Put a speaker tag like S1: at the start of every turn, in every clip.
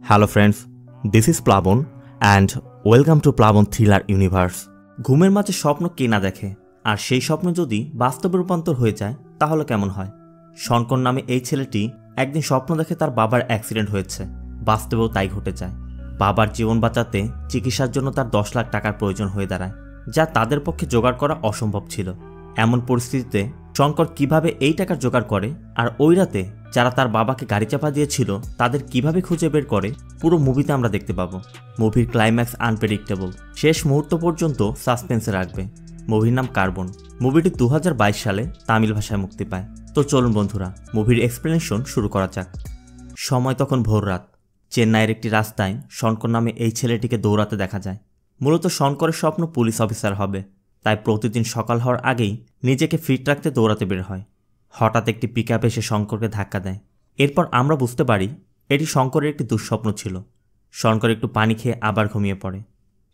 S1: Hello friends, this is প্লাবন and welcome to প্লাবন thriller universe. ঘুমের মাঝে স্বপ্ন কে না দেখে, আর সেই স্বপ্ন যদি বাস্তবে রূপান্তর হয়ে যায় তাহলে কেমন হয়? শঙ্কর নামে এই ছেলেটি একদিন স্বপ্ন দেখে তার বাবার অ্যাক্সিডেন্ট হয়েছে। বাস্তবেও তাই ঘটে যায়। বাবার জীবন বাঁচাতে চিকিৎসার জন্য তার 10 লাখ টাকার প্রয়োজন হয়ে দাঁড়ায়, যা তাদের পক্ষে জোগাড় করা অসম্ভব ছিল। এমন পরিস্থিতিতে শঙ্কর কিভাবে এই টাকার জোগাড় করে, আর ওই রাতে যারা তার বাবাকে গাড়ি চাপা দিয়েছিল তাদের কিভাবে খুঁজে বের করে, পুরো মুভিতে আমরা দেখতে পাবো। মুভির ক্লাইম্যাক্স আনপ্রেডিক্টেবল, শেষ মুহূর্ত পর্যন্ত সাসপেন্সে রাখবে। মুভির নাম কার্বন। মুভিটি 2022 সালে তামিল ভাষায় মুক্তি পায়। তো চলুন বন্ধুরা, মুভির এক্সপ্লেনেশন শুরু করা যাক। সময় তখন ভোর রাত। চেন্নাইয়ের একটি রাস্তায় শঙ্কর নামে এই ছেলেটিকে দৌড়াতে দেখা যায়। মূলত শঙ্করের স্বপ্ন পুলিশ অফিসার হবে, তাই প্রতিদিন সকাল হওয়ার আগেই নিজেকে ফিট রাখতে দৌড়াতে বের হয়। হঠাৎ একটি পিকআপ এসে শঙ্করকে ধাক্কা দেয়। এরপর আমরা বুঝতে পারি এটি শঙ্করের একটি দুঃস্বপ্ন ছিল। শঙ্কর একটু পানি খেয়ে আবার ঘুমিয়ে পড়ে।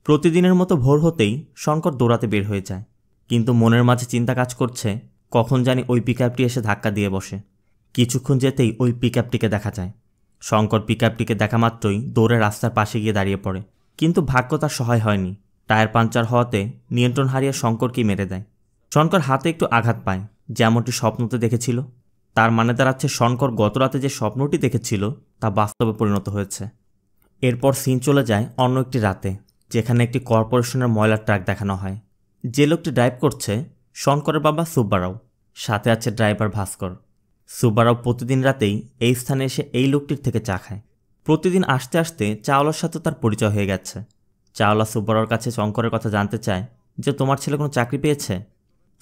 S1: প্রতিদিনের মতো ভোর হতেই শঙ্কর দৌড়াতে বের হয়ে যায়, কিন্তু মনের মাঝে চিন্তা কাজ করছে, কখন জানি ওই পিকআপটি এসে ধাক্কা দিয়ে বসে। কিছুক্ষণ যেতেই ওই পিকআপটিকে দেখা যায়। শঙ্কর পিকআপটিকে দেখা মাত্রই দৌড়ে রাস্তার পাশে গিয়ে দাঁড়িয়ে পড়ে, কিন্তু ভাগ্য তার সহায় হয়নি। টায়ার পাঞ্চার হওয়াতে নিয়ন্ত্রণ হারিয়ে শঙ্করকেই মেরে দেয়। শঙ্কর হাতে একটু আঘাত পায়, যেমনটি স্বপ্নতে দেখেছিল। তার মানে দাঁড়াচ্ছে শঙ্কর গতরাতে যে স্বপ্নটি দেখেছিল তা বাস্তবে পরিণত হয়েছে। এরপর সিন চলে যায় অন্য একটি রাতে, যেখানে একটি কর্পোরেশনের ময়লার ট্রাক দেখানো হয়। যে লোকটি ড্রাইভ করছে শঙ্করের বাবা সুব্বারাও, সাথে আছে ড্রাইভার ভাস্কর। সুব্বারাও প্রতিদিন রাতেই এই স্থানে এসে এই লোকটির থেকে চা খায়। প্রতিদিন আসতে আসতে চাওলার সাথে তার পরিচয় হয়ে গেছে। চাওলা সুব্বারাওর কাছে শঙ্করের কথা জানতে চায় যে তোমার ছেলে কোনো চাকরি পেয়েছে।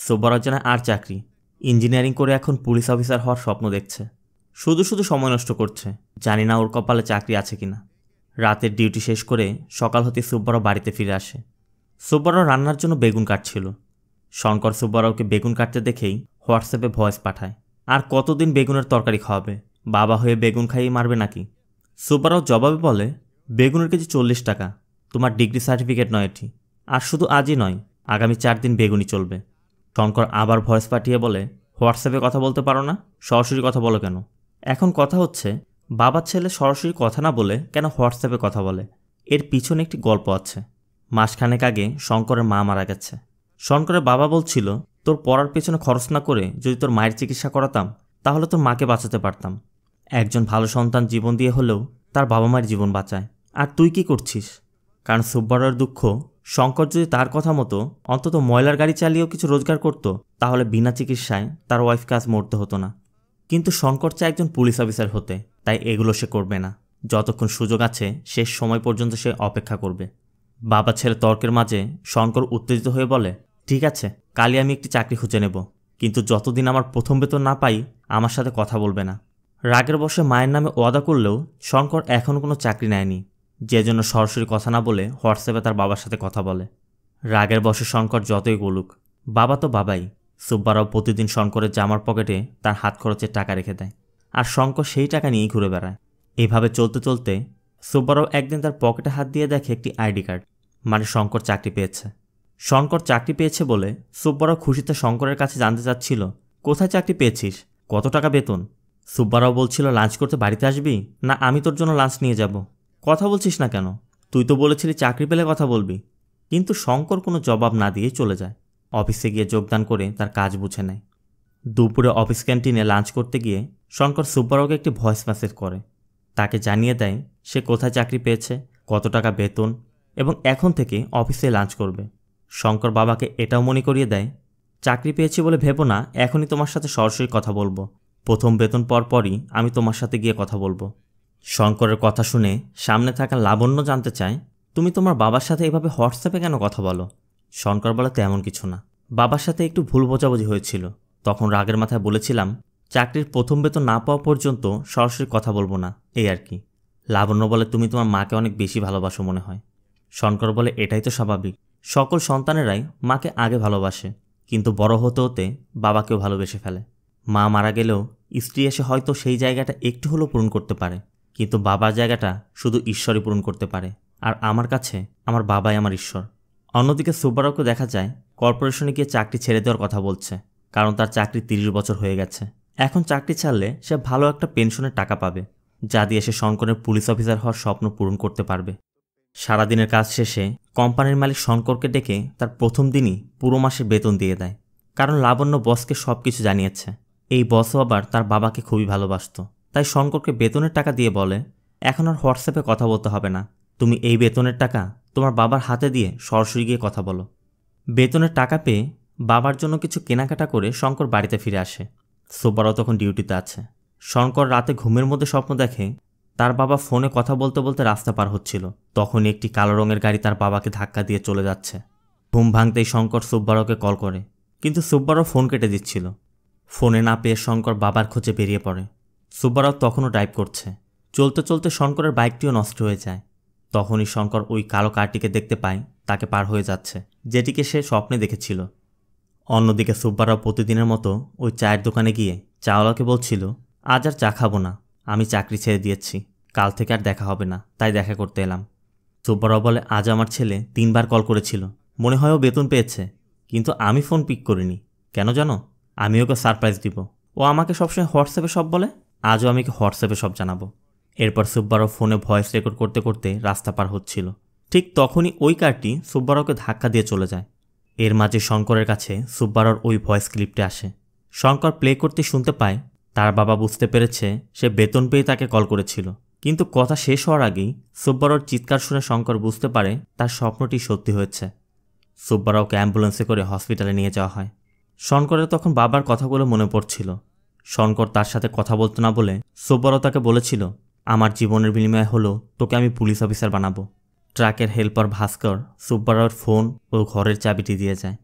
S1: সুব্বারাও জানায় আর চাকরি, ইঞ্জিনিয়ারিং করে এখন পুলিশ অফিসার হওয়ার স্বপ্ন দেখছে। শুধু শুধু সময় নষ্ট করছে, জানি না ওর কপালে চাকরি আছে কিনা। রাতের ডিউটি শেষ করে সকাল হতে সুব্বারাও বাড়িতে ফিরে আসে। সুব্বারাও রান্নার জন্য বেগুন কাটছিল। শঙ্কর সুব্বারাওকে বেগুন কাটতে দেখেই হোয়াটসঅ্যাপে ভয়েস পাঠায়, আর কতদিন বেগুনের তরকারি খাওয়াবে, বাবা হয়ে বেগুন খাইয়ে মারবে নাকি? সুব্বারাও জবাবে বলে, বেগুনের কেজি 40 টাকা, তোমার ডিগ্রি সার্টিফিকেট নয় এটি। আর শুধু আজই নয়, আগামী 4 দিন বেগুনই চলবে। শঙ্কর আবার ভয়েস পাঠিয়ে বলে, হোয়াটসঅ্যাপে কথা বলতে পারো না, সরাসরি কথা বলো কেন? এখন কথা হচ্ছে বাবার ছেলে সরাসরি কথা না বলে কেন হোয়াটসঅ্যাপে কথা বলে। এর পিছনে একটি গল্প আছে। মাসখানেক আগে শঙ্করের মা মারা গেছে। শঙ্করের বাবা বলছিল, তোর পড়ার পেছনে খরচ না করে যদি তোর মায়ের চিকিৎসা করাতাম তাহলে তোর মাকে বাঁচাতে পারতাম। একজন ভালো সন্তান জীবন দিয়ে হলেও তার বাবা মায়ের জীবন বাঁচায়, আর তুই কি করছিস? কারণ সুব্বারাওর দুঃখ, শঙ্কর যদি তার কথা মতো অন্তত ময়লার গাড়ি চালিয়েও কিছু রোজগার করত তাহলে বিনা চিকিৎসায় তার ওয়াইফকে আজ মরতে হতো না। কিন্তু শঙ্কর চায় একজন পুলিশ অফিসার হতে, তাই এগুলো সে করবে না। যতক্ষণ সুযোগ আছে শেষ সময় পর্যন্ত সে অপেক্ষা করবে। বাবা ছেলে তর্কের মাঝে শঙ্কর উত্তেজিত হয়ে বলে, ঠিক আছে, কালই আমি একটি চাকরি খুঁজে নেব, কিন্তু যতদিন আমার প্রথম বেতন না পাই আমার সাথে কথা বলবে না। রাগের বশে মায়ের নামে ওয়াদা করলেও শঙ্কর এখনও কোনো চাকরি নেয়নি, যে জন্য সরাসরি কথা না বলে হোয়াটসঅ্যাপে তার বাবার সাথে কথা বলে। রাগের বশে শঙ্কর যতই বলুক, বাবা তো বাবাই। সুব্বারাও প্রতিদিন শঙ্করের জামার পকেটে তার হাত খরচের টাকা রেখে দেয়, আর শঙ্কর সেই টাকা নিয়েই ঘুরে বেড়ায়। এইভাবে চলতে চলতে সুব্বারাও একদিন তার পকেটে হাত দিয়ে দেখে একটি আইডি কার্ড, মানে শঙ্কর চাকরি পেয়েছে। শঙ্কর চাকরি পেয়েছে বলে সুব্বারাও খুশিতে শঙ্করের কাছে জানতে চাচ্ছিল, কোথায় চাকরি পেয়েছিস, কত টাকা বেতন? সুব্বারাও বলছিল, লাঞ্চ করতে বাড়িতে আসবি, না আমি তোর জন্য লাঞ্চ নিয়ে যাব? কথা বলছিস না কেন? তুই তো বলেছিলি চাকরি পেলে কথা বলবি। কিন্তু শঙ্কর কোনো জবাব না দিয়ে চলে যায়। অফিসে গিয়ে যোগদান করে তার কাজ বুঝে নেয়। দুপুরে অফিস ক্যান্টিনে লাঞ্চ করতে গিয়ে শঙ্কর সুব্বারাওকে একটি ভয়েস মেসেজ করে। তাকে জানিয়ে দেয় সে কোথায় চাকরি পেয়েছে, কত টাকা বেতন, এবং এখন থেকে অফিসে লাঞ্চ করবে। শঙ্কর বাবাকে এটাও মনে করিয়ে দেয়, চাকরি পেয়েছি বলে ভেবো না এখনই তোমার সাথে সরাসরি কথা বলবো, প্রথম বেতন পরই আমি তোমার সাথে গিয়ে কথা বলবো। শঙ্করের কথা শুনে সামনে থাকা লাবণ্য জানতে চায়, তুমি তোমার বাবার সাথে এভাবে হোয়াটসঅ্যাপে কেন কথা বলো? শঙ্কর বলে, তেমন কিছু না, বাবার সাথে একটু ভুল বোঝাবুঝি হয়েছিল, তখন রাগের মাথায় বলেছিলাম চাকরির প্রথম বেতন না পাওয়া পর্যন্ত সরাসরি কথা বলবো না, এই আর কি। লাবণ্য বলে, তুমি তোমার মাকে অনেক বেশি ভালোবাসো মনে হয়। শঙ্কর বলে, এটাই তো স্বাভাবিক, সকল সন্তানেরাই মাকে আগে ভালোবাসে, কিন্তু বড় হতে হতে বাবাকেও ভালোবেসে ফেলে। মা মারা গেলেও স্ত্রী এসে হয়তো সেই জায়গাটা একটু হলেও পূরণ করতে পারে, কিন্তু বাবার জায়গাটা শুধু ঈশ্বরই পূরণ করতে পারে, আর আমার কাছে আমার বাবাই আমার ঈশ্বর। অন্যদিকে সুব্বারাওকে দেখা যায় কর্পোরেশনে গিয়ে চাকরি ছেড়ে দেওয়ার কথা বলছে, কারণ তার চাকরি 30 বছর হয়ে গেছে। এখন চাকরি ছাড়লে সে ভালো একটা পেনশনের টাকা পাবে। যা দিয়ে সে শঙ্করের পুলিশ অফিসার হওয়ার স্বপ্ন পূরণ করতে পারবে। সারাদিনের কাজ শেষে কোম্পানির মালিক শঙ্করকে ডেকে তার প্রথম দিনই পুরো মাসের বেতন দিয়ে দেয়, কারণ লাবণ্য বসকে সব কিছু জানিয়েছে। এই বসও আবার তার বাবাকে খুবই ভালোবাসত, তাই শঙ্করকে বেতনের টাকা দিয়ে বলে, এখন আর হোয়াটসঅ্যাপে কথা বলতে হবে না, তুমি এই বেতনের টাকা তোমার বাবার হাতে দিয়ে সরাসরি গিয়ে কথা বলো। বেতনের টাকা পেয়ে বাবার জন্য কিছু কেনাকাটা করে শঙ্কর বাড়িতে ফিরে আসে। সুব্বারাও তখন ডিউটিতে আছে। শঙ্কর রাতে ঘুমের মধ্যে স্বপ্ন দেখে তার বাবা ফোনে কথা বলতে বলতে রাস্তা পার হচ্ছিল, তখনই একটি কালো রঙের গাড়ি তার বাবাকে ধাক্কা দিয়ে চলে যাচ্ছে। ঘুম ভাঙতেই শঙ্কর সুব্বারাওকে কল করে, কিন্তু সুব্বারাও ফোন কেটে দিচ্ছিল। ফোনে না পেয়ে শঙ্কর বাবার খোঁজে বেরিয়ে পড়ে। সুব্বারাও তখনও ড্রাইভ করছে। চলতে চলতে শঙ্করের বাইকটিও নষ্ট হয়ে যায়। তখনই শঙ্কর ওই কালো কারটিকে দেখতে পায় তাকে পার হয়ে যাচ্ছে, যেটিকে সে স্বপ্নে দেখেছিল। অন্যদিকে সুব্বারাও প্রতিদিনের মতো ওই চায়ের দোকানে গিয়ে চাওয়ালাকে বলছিল, আজ আর চা খাবো না, আমি চাকরি ছেড়ে দিয়েছি, কাল থেকে আর দেখা হবে না, তাই দেখা করতে এলাম। সুব্বারাও বলে, আজ আমার ছেলে 3 বার কল করেছিল, মনে হয় ও বেতন পেয়েছে, কিন্তু আমি ফোন পিক করিনি। কেন জানো? আমি ওকে সারপ্রাইজ দিব। ও আমাকে সবসময় হোয়াটসঅ্যাপে সব বলে, আজও আমি হোয়াটসঅ্যাপে সব জানাবো। এরপর সুব্বারাও ফোনে ভয়েস রেকর্ড করতে করতে রাস্তা পার হচ্ছিল। ঠিক তখনই ওই কারটি সুব্বারাওকে ধাক্কা দিয়ে চলে যায়। এর মাঝে শঙ্করের কাছে সুব্বারাওর ওই ভয়েস ক্লিপটা আসে। শঙ্কর প্লে করতে শুনতে পায় তার বাবা বুঝতে পেরেছে সে বেতন পেয়ে তাকে কল করেছিল, কিন্তু কথা শেষ হওয়ার আগেই সুব্বারাওর চিৎকার শুনে শঙ্কর বুঝতে পারে তার স্বপ্নটি সত্যি হয়েছে। সুব্বারাওকে অ্যাম্বুলেন্সে করে হসপিটালে নিয়ে যাওয়া হয়। শঙ্করের তখন বাবার কথাগুলো মনে পড়ছিল। শঙ্কর তার সাথে কথা বলতো না বলে সুব্বারাও তাকে বলেছিল, আমার জীবনের বিনিময়ে হলো তোকে আমি পুলিশ অফিসার বানাবো। ট্রাকের হেল্পার ভাস্কর সুব্বারাওর ফোন ও ঘরের চাবিটি দিয়ে যায়।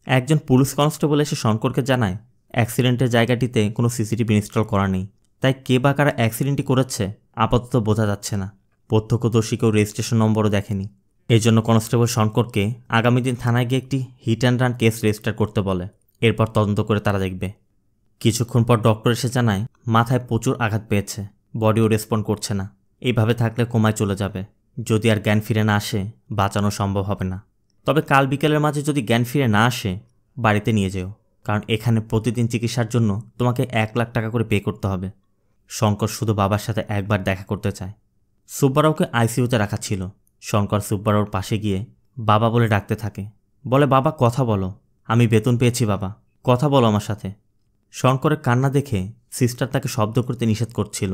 S1: একজন পুলিশ কনস্টেবল এসে শঙ্করকে জানায় অ্যাক্সিডেন্টের জায়গাটিতে কোনো সিসিটিভি ইনস্টল করা নেই, তাই কে বা কারা অ্যাক্সিডেন্টটি করেছে আপাতত বোঝা যাচ্ছে না। প্রত্যক্ষদর্শী কেউ রেজিস্ট্রেশন নম্বরও দেখেনি। এই জন্য কনস্টেবল শঙ্করকে আগামী দিন থানায় গিয়ে একটি hit and run case register করতে বলে। এরপর তদন্ত করে তারা দেখবে। কিছুক্ষণ পর ডক্টর এসে জানায় মাথায় প্রচুর আঘাত পেয়েছে, বডিও রেসপন্ড করছে না, এইভাবে থাকলে কোমায় চলে যাবে। যদি আর জ্ঞান ফিরে না আসে বাঁচানো সম্ভব হবে না। তবে কাল বিকেলের মাঝে যদি জ্ঞান ফিরে না আসে বাড়িতে নিয়ে যেও, কারণ এখানে প্রতিদিন চিকিৎসার জন্য তোমাকে 1 লাখ টাকা করে পে করতে হবে। শঙ্কর শুধু বাবার সাথে একবার দেখা করতে চায়। সুব্বারাওকে আইসিইউতে রাখা ছিল। শঙ্কর সুব্বারাওর পাশে গিয়ে বাবা বলে ডাকতে থাকে, বলে, বাবা কথা বলো, আমি বেতন পেয়েছি, বাবা কথা বলো আমার সাথে। শঙ্করের কান্না দেখে সিস্টার তাকে শব্দ করতে নিষেধ করছিল।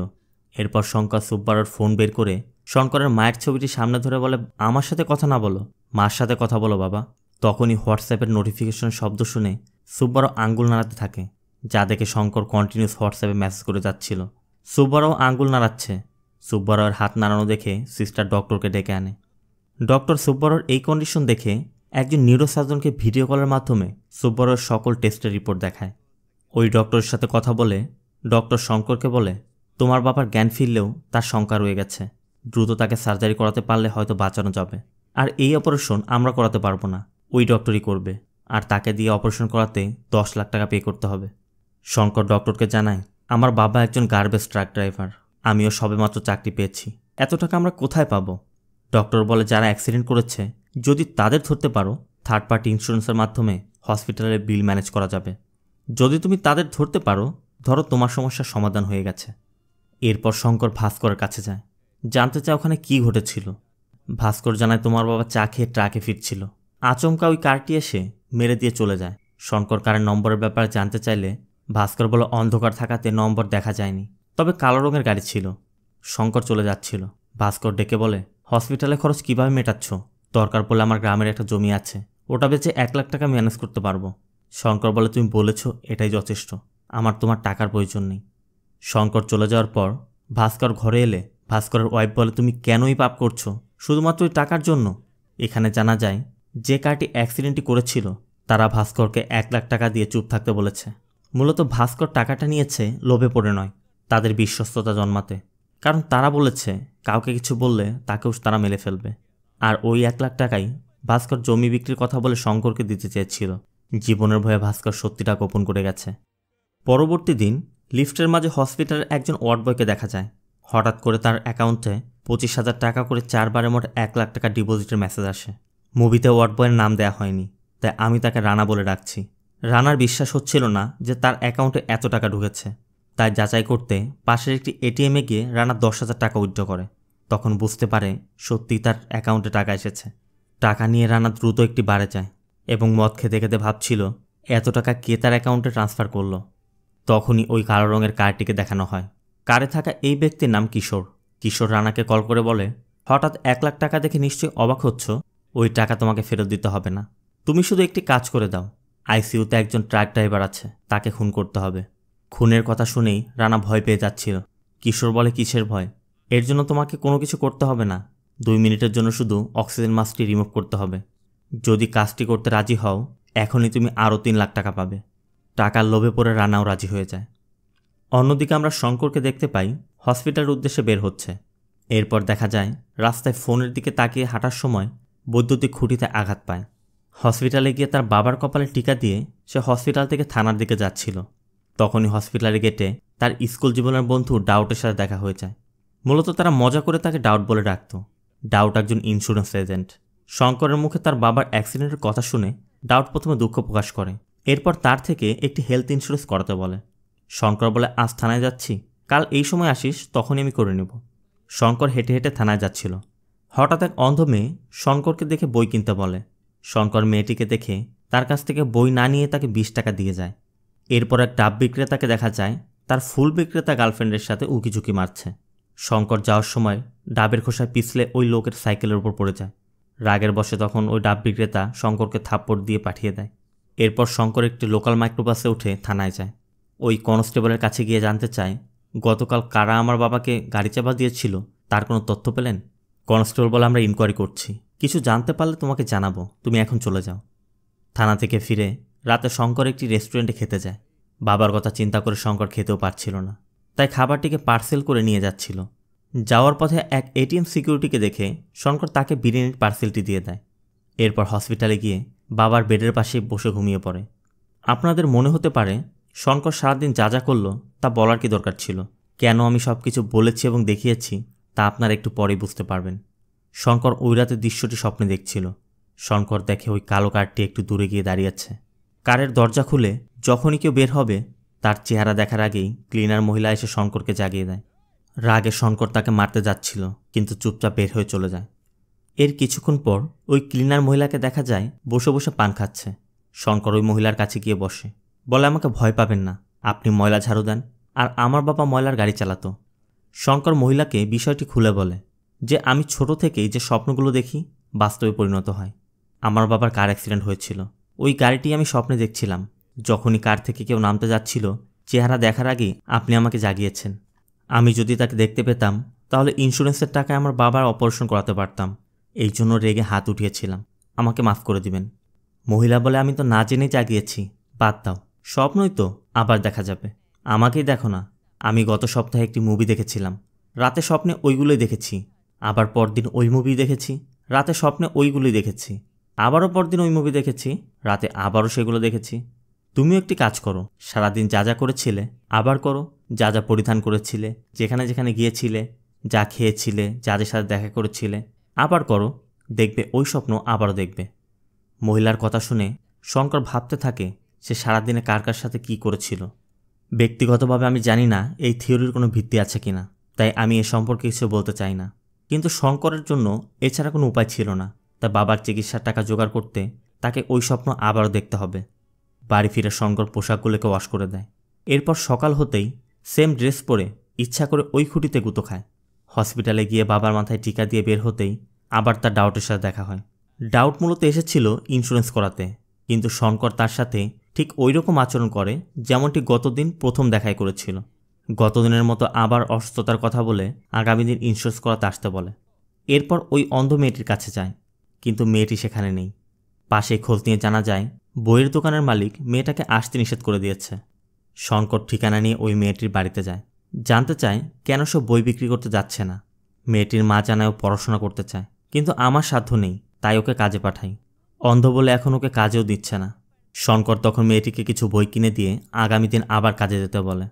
S1: এরপর শঙ্কর সুব্বারাওর ফোন বের করে শঙ্করের মায়ের ছবিটি সামনে ধরে বলে, আমার সাথে কথা না বলো, মার সাথে কথা বলো বাবা। তখনই হোয়াটসঅ্যাপের নোটিফিকেশন শব্দ শুনে সুব্বারাও আঙ্গুল নাড়াতে থাকে, যা দেখে শঙ্কর কন্টিনিউস হোয়াটসঅ্যাপে মেসেজ করে যাচ্ছিল। সুব্বারাও আঙ্গুল নাড়াচ্ছে। সুব্বারাওয়ের হাত নাড়ানো দেখে সিস্টার ডক্টরকে ডেকে আনে। ডক্টর সুব্বারাওর এই কন্ডিশন দেখে একজন নিউরোসার্জনকে ভিডিও কলের মাধ্যমে সুব্বারাওয়ের সকল টেস্টের রিপোর্ট দেখায়। ওই ডক্টরের সাথে কথা বলে ডক্টর শঙ্করকে বলে, তোমার বাবার জ্ঞান ফিরলেও তার শঙ্কা রয়ে গেছে, দ্রুত তাকে সার্জারি করাতে পারলে হয়তো বাঁচানো যাবে। আর এই অপারেশন আমরা করাতে পারবো না, ওই ডক্টরই করবে, আর তাকে দিয়ে অপারেশন করাতে 10 লাখ টাকা পে করতে হবে। শঙ্কর ডক্টরকে জানায়, আমার বাবা একজন গার্বেজ ট্রাক ড্রাইভার, আমিও সবেমাত্র চাকরি পেয়েছি, এত টাকা আমরা কোথায় পাবো? ডক্টর বলে, যারা অ্যাক্সিডেন্ট করেছে যদি তাদের ধরতে পারো থার্ড পার্টি ইন্স্যুরেন্সের মাধ্যমে হসপিটালের বিল ম্যানেজ করা যাবে। যদি তুমি তাদের ধরতে পারো, ধরো তোমার সমস্যার সমাধান হয়ে গেছে। এরপর শঙ্কর ভাস্করের কাছে যায়, জানতে চায় ওখানে কি ঘটেছিল। ভাস্কর জানায়, তোমার বাবা চা খেয়ে ট্রাকে ফিরছিল, আচমকা ওই কারটি এসে মেরে দিয়ে চলে যায়। শঙ্কর কারের নম্বরের ব্যাপারে জানতে চাইলে ভাস্কর বলে, অন্ধকার থাকাতে নম্বর দেখা যায়নি, তবে কালো রঙের গাড়ি ছিল। শঙ্কর চলে যাচ্ছিল। ভাস্কর ডেকে বলে, হসপিটালে খরচ কিভাবে মেটাচ্ছ? দরকার পড়লে আমার গ্রামের একটা জমি আছে, ওটা বেচে 1 লাখ টাকা ম্যানেজ করতে পারবো। শঙ্কর বলে, তুমি বলেছ এটাই যথেষ্ট, আমার তোমার টাকার প্রয়োজন নেই। শঙ্কর চলে যাওয়ার পর ভাস্কর ঘরে এলে ভাস্করের ওয়াইফ বলে, তুমি কেনই পাপ করছো, শুধুমাত্র ওই টাকার জন্য? এখানে জানা যায় যে কারটি অ্যাক্সিডেন্টটি করেছিল তারা ভাস্করকে 1 লাখ টাকা দিয়ে চুপ থাকতে বলেছে। মূলত ভাস্কর টাকাটা নিয়েছে লোভে পড়ে নয়, তাদের বিশ্বস্ততা জন্মাতে। কারণ তারা বলেছে কাউকে কিছু বললে তাকেও তারা মেরে ফেলবে। আর ওই 1 লাখ টাকাই ভাস্কর জমি বিক্রির কথা বলে শঙ্করকে দিতে চেয়েছিল। জীবনের ভয়ে ভাস্কর সত্যিটা গোপন করে গেছে। পরবর্তী দিন লিফটের মাঝে হসপিটালের একজন ওয়ার্ড বয়কে দেখা যায়। হঠাৎ করে তার অ্যাকাউন্টে 25,000 টাকা করে 4 বারে মোট 1 লাখ টাকা ডিপোজিটের মেসেজ আসে। মুভিতে ওয়ার্ড বয়ের নাম দেয়া হয়নি, তাই আমি তাকে রানা বলে ডাকছি। রানার বিশ্বাস হচ্ছিল না যে তার অ্যাকাউন্টে এত টাকা ঢুকেছে। তাই যাচাই করতে পাশের একটি এটিএমে গিয়ে রানা 10,000 টাকা উইথড্র করে। তখন বুঝতে পারে সত্যিই তার অ্যাকাউন্টে টাকা এসেছে। টাকা নিয়ে রানা দ্রুত একটি বারে যায় এবং মদ খেতে খেতে ভাবছিল এত টাকা কে তার অ্যাকাউন্টে ট্রান্সফার করলো। তখনই ওই কালো রঙের কারটিকে দেখানো হয়। কারে থাকা এই ব্যক্তির নাম কিশোর। কিশোর রানাকে কল করে বলে, হঠাৎ 1 লাখ টাকা দেখে নিশ্চয়ই অবাক হচ্ছ, ওই টাকা তোমাকে ফেরত দিতে হবে না। তুমি শুধু একটি কাজ করে দাও, আইসিইউতে একজন ট্রাক ড্রাইভার আছে, তাকে খুন করতে হবে। খুনের কথা শুনেই রানা ভয় পেয়ে যাচ্ছিল। কিশোর বলে, কিসের ভয়? এর জন্য তোমাকে কোনো কিছু করতে হবে না, 2 মিনিটের জন্য শুধু অক্সিজেন মাস্কটি রিমুভ করতে হবে। যদি কাজটি করতে রাজি হও এখনই তুমি আরও 3 লাখ টাকা পাবে। টাকার লোভে পড়ে রানাও রাজি হয়ে যায়। অন্যদিকে আমরা শঙ্করকে দেখতে পাই হসপিটালের উদ্দেশ্যে বের হচ্ছে। এরপর দেখা যায় রাস্তায় ফোনের দিকে তাকিয়ে হাঁটার সময় বৈদ্যুতিক খুঁটিতে আঘাত পায়। হসপিটালে গিয়ে তার বাবার কপালে টিকা দিয়ে সে হসপিটাল থেকে থানার দিকে যাচ্ছিল। তখনই হসপিটালে গেটে তার স্কুল জীবনের বন্ধু ডাউটের সাথে দেখা হয়ে যায়। মূলত তারা মজা করে তাকে ডাউট বলে ডাকত। ডাউট একজন ইন্স্যুরেন্স এজেন্ট। শঙ্করের মুখে তার বাবার অ্যাক্সিডেন্টের কথা শুনে ডাউট প্রথমে দুঃখ প্রকাশ করে। এরপর তার থেকে একটি হেলথ ইন্স্যুরেন্স করাতে বলে। শঙ্কর বলে, আজ থানায় যাচ্ছি, কাল এই সময় আসিস, তখনই আমি করে নেব। শঙ্কর হেঁটে হেঁটে থানায় যাচ্ছিল। হঠাৎ এক অন্ধ মেয়ে শঙ্করকে দেখে বই কিনতে বলে। শঙ্কর মেয়েটিকে দেখে তার কাছ থেকে বই না নিয়ে তাকে 20 টাকা দিয়ে যায়। এরপর এক ডাব বিক্রেতাকে দেখা যায় তার ফুল বিক্রেতা গার্লফ্রেন্ডের সাথে উকিঝুঁকি মারছে। শঙ্কর যাওয়ার সময় ডাবের খোসায় পিছলে ওই লোকের সাইকেলের উপর পড়ে যায়। রাগের বশে তখন ওই ডাব বিক্রেতা শঙ্করকে থাপ্পড় দিয়ে পাঠিয়ে দেয়। এরপর শঙ্কর একটি লোকাল মাইক্রোবাসে উঠে থানায় যায়। ওই কনস্টেবলের কাছে গিয়ে জানতে চায়, গতকাল কারা আমার বাবাকে গাড়ি চাপা দিয়েছিল তার কোনো তথ্য পেলেন? কনস্টেবল বলে, আমরা ইনকোয়ারি করছি, কিছু জানতে পারলে তোমাকে জানাবো, তুমি এখন চলে যাও। থানা থেকে ফিরে রাতে শঙ্কর একটি রেস্টুরেন্টে খেতে যায়। বাবার কথা চিন্তা করে শঙ্কর খেতেও পারছিল না, তাই খাবারটিকে পার্সেল করে নিয়ে যাচ্ছিল। যাওয়ার পথে এক এটিএম সিকিউরিটিকে দেখে শঙ্কর তাকে বিরিয়ানির পার্সেলটি দিয়ে দেয়। এরপর হসপিটালে গিয়ে বাবার বেডের পাশে বসে ঘুমিয়ে পড়ে। আপনাদের মনে হতে পারে শঙ্কর সারাদিন যা যা করলো তা বলার কি দরকার ছিল। কেন আমি সব কিছু বলেছি এবং দেখিয়েছি তা আপনারা একটু পরেই বুঝতে পারবেন। শঙ্কর ওই রাতের দৃশ্যটি স্বপ্নে দেখছিল। শঙ্কর দেখে ওই কালো কারটি একটু দূরে গিয়ে দাঁড়িয়ে আছে। কারের দরজা খুলে যখনই কেউ বের হবে তার চেহারা দেখার আগেই ক্লিনার মহিলা এসে শঙ্করকে জাগিয়ে দেয়। রাগে শঙ্কর তাকে মারতে যাচ্ছিল, কিন্তু চুপচাপ বের হয়ে চলে যায়। এর কিছুক্ষণ পর ওই ক্লিনার মহিলাকে দেখা যায় বসে বসে পান খাচ্ছে। শঙ্কর ওই মহিলার কাছে গিয়ে বসে, বলে, আমাকে ভয় পাবেন না, আপনি ময়লা ঝাড়ু দেন, আর আমার বাবা ময়লার গাড়ি চালাতো। শঙ্কর মহিলাকে বিষয়টি খুলে বলে যে আমি ছোট থেকেই যে স্বপ্নগুলো দেখি বাস্তবে পরিণত হয়। আমার বাবার কার অ্যাক্সিডেন্ট হয়েছিল, ওই গাড়িটি আমি স্বপ্নে দেখছিলাম। যখনই কার থেকে কেউ নামতে যাচ্ছিল চেহারা দেখার আগেই আপনি আমাকে জাগিয়েছেন। আমি যদি তাকে দেখতে পেতাম তাহলে ইন্স্যুরেন্সের টাকায় আমার বাবার অপারেশন করাতে পারতাম। এই জন্য রেগে হাত উঠিয়েছিলাম, আমাকে মাফ করে দিবেন। মহিলা বলে, আমি তো না জেনেই জাগিয়েছি, বাদ দাও, স্বপ্নই তো, আবার দেখা যাবে। আমাকেই দেখো না, আমি গত সপ্তাহে একটি মুভি দেখেছিলাম, রাতে স্বপ্নে ওইগুলোই দেখেছি। আবার পরদিন ওই মুভি দেখেছি, রাতে স্বপ্নে ওইগুলোই দেখেছি। আবারও পরদিন ওই মুভি দেখেছি, রাতে আবারও সেগুলো দেখেছি। তুমিও একটি কাজ করো, সারাদিন যা যা করেছিলে আবার করো, যা যা পরিধান করেছিলে, যেখানে যেখানে গিয়েছিলে, যা খেয়েছিলে, যাদের সাথে দেখা করেছিলে, আবার করো, দেখবে ওই স্বপ্ন আবারও দেখবে। মহিলার কথা শুনে শঙ্কর ভাবতে থাকে সে সারাদিনে কার কার সাথে কী করেছিল। ব্যক্তিগতভাবে আমি জানি না এই থিওরির কোনো ভিত্তি আছে কিনা, তাই আমি এ সম্পর্কে কিছু বলতে চাই না। কিন্তু শঙ্করের জন্য এছাড়া কোনো উপায় ছিল না। তাই বাবার চিকিৎসার টাকা জোগাড় করতে তাকে ওই স্বপ্ন আবারও দেখতে হবে। বাড়ি ফিরে শঙ্কর পোশাকগুলোকে ওয়াশ করে দেয়। এরপর সকাল হতেই সেম ড্রেস পরে ইচ্ছা করে ওই খুঁটিতে গুঁতো খায়। হসপিটালে গিয়ে বাবার মাথায় টিকা দিয়ে বের হতেই আবার তার ডাউটের সাথে দেখা হয়। ডাউট মূলত এসেছিল ইন্স্যুরেন্স করাতে, কিন্তু শঙ্কর তার সাথে ঠিক ওই রকম আচরণ করে যেমনটি গতদিন প্রথম দেখায় করেছিল। গতদিনের মতো আবার অসুস্থতার কথা বলে আগামী দিন ইন্স্যুরেন্স করাতে আসতে বলে। এরপর ওই অন্ধ মেয়েটির কাছে যায়, কিন্তু মেয়েটি সেখানে নেই। পাশে খোঁজ নিয়ে জানা যায় বইয়ের দোকানের মালিক মেয়েটাকে আসতে নিষেধ করে দিয়েছে। শঙ্কর ঠিকানা নিয়ে ওই মেয়েটির বাড়িতে যায়, জানতে চায় কেন সে বই বিক্রি করতে যাচ্ছে না। মেয়েটির মা জানায় ও পড়াশোনা করতে চায়, কিন্তু আমার সাধ্য নেই, তাই ওকে কাজে পাঠাই। অন্ধ বলে এখন ওকে কাজেও দিচ্ছে না। শঙ্কর তখন মেয়েটিকে কিছু বই কিনে দিয়ে আগামী দিন আবার কাজে যেতে বলে।